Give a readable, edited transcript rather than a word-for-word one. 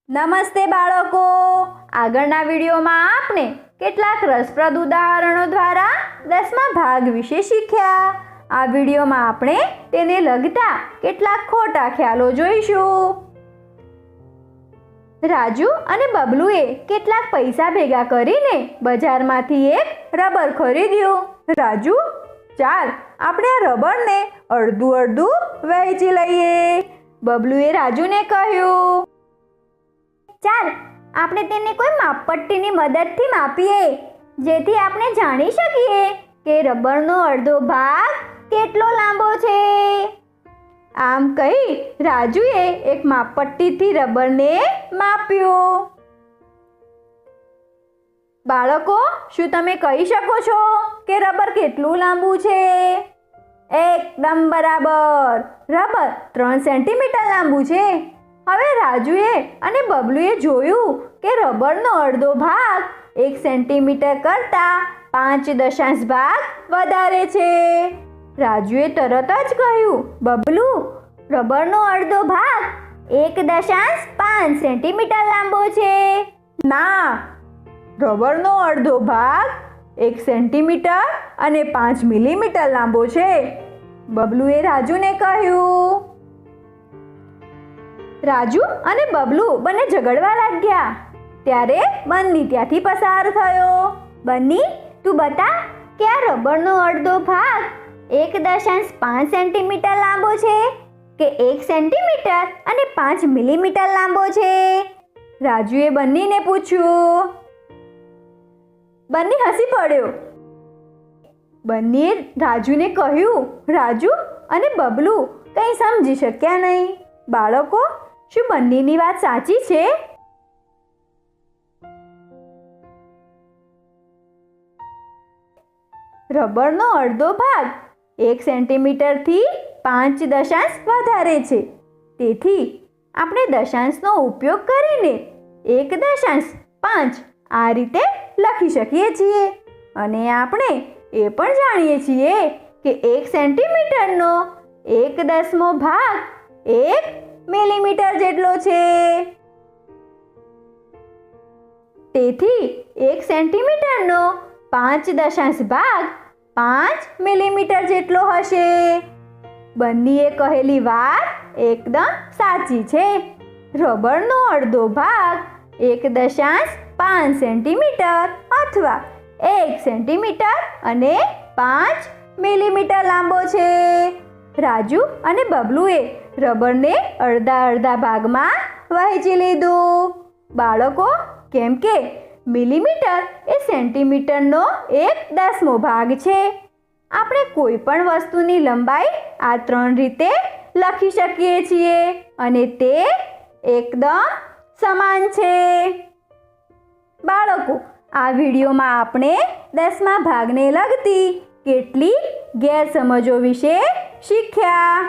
નમસ્તે બાળકો, આગળના વિડીયોમાં આપણે કેટલાક રસપ્રદ ઉદાહરણો દ્વારા 10મા ભાગ વિશે શીખ્યા। આ વિડીયોમાં આપણે તેને લગતા કેટલાક ખોટા ખ્યાલો જોઈશું। રાજુ અને બબલુએ કેટલાક પૈસા ભેગા કરીને બજારમાંથી એક રબર ખરીદ્યું। રાજુ, ચાલ આપણે આ રબરને અડધું અડધું વહેંચી લઈએ। બબલુએ રાજુને કહ્યું, ચાલ આપણે તેને કોઈ માપપટ્ટીની મદદથી માપીએ, જેથી આપણે જાણી શકીએ કે રબરનો અડધો ભાગ કેટલો લાંબો છે। આમ કહી રાજુએ એક માપપટ્ટીથી રબરને માપ્યું। બાળકો, શું તમે કહી શકો છો કે રબર કેટલું લાંબુ છે? એકદમ બરાબર, રબર 3 સેન્ટીમીટર લાંબુ છે। હવે રાજુએ અને બબલુએ જોયું કે રબરનો અડધો ભાગ 1 સેન્ટીમીટર કરતાં 5 ભાગ વધારે છે। રાજુએ તરત જ કહ્યું, બબલુ, રબરનો અડધો ભાગ 1.5 સેન્ટીમીટર લાંબો છે। ના, રબરનો અડધો ભાગ 1 સેન્ટીમીટર અને 5 મિલીમીટર લાંબો છે, બબલુએ રાજુને કહ્યું। રાજુ અને બબલુ બંને ઝઘડવા લાગ્યા। ત્યારે બન્ની ત્યાંથી પસાર થયો। બન્ની, તું બતા કે આ રબરનો અડધો ભાગ 1.5 સેન્ટીમીટર લાંબો છે કે 1 સેન્ટીમીટર અને 5 મિલીમીટર લાંબો છે? રાજુએ બન્નીને પૂછ્યું। બન્ની હસી પડ્યો। બન્નીએ રાજુને કહ્યું, રાજુ અને બબલુ કંઈ સમજી શક્યા નહીં। બાળકો, શું બંનેની વાત સાચી છે? રબરનો અડધો ભાગ 1 સેન્ટીમીટરથી 5 વધારે છે, તેથી આપણે દશાંશનો ઉપયોગ કરીને 1.5 આ રીતે લખી શકીએ છીએ। અને આપણે એ પણ જાણીએ છીએ કે 1 સેન્ટીમીટરનો 1/10 ભાગ 1 મિલીમીટર જેટલો છે। તેથી 1 સેન્ટીમીટરનો 5 ભાગ 5 મિલીમીટર જેટલો હશે। બંનીએ કહેલી વાત એકદમ સાચી છે। રબરનો અડધો ભાગ 1.5 સેન્ટીમીટર અથવા 1 સેન્ટીમીટર અને 5 મિલીમીટર લાંબો છે। રાજુ અને બબલુએ રબરને અડધા ભાગમાં વહેંચી લીધું। બાળકો, કેમ કે મિલીમીટર એ સેન્ટીમીટરનો 1/10 ભાગ છે, આપણે કોઈ પણ વસ્તુની લંબાઈ આ 3 રીતે લખી શકીએ છીએ અને તે એકદમ સમાન છે। બાળકો, આ વિડીયોમાં આપણે 10મા ભાગને લગતી કેટલીક ગેરસમજો વિશે શીખ્યા।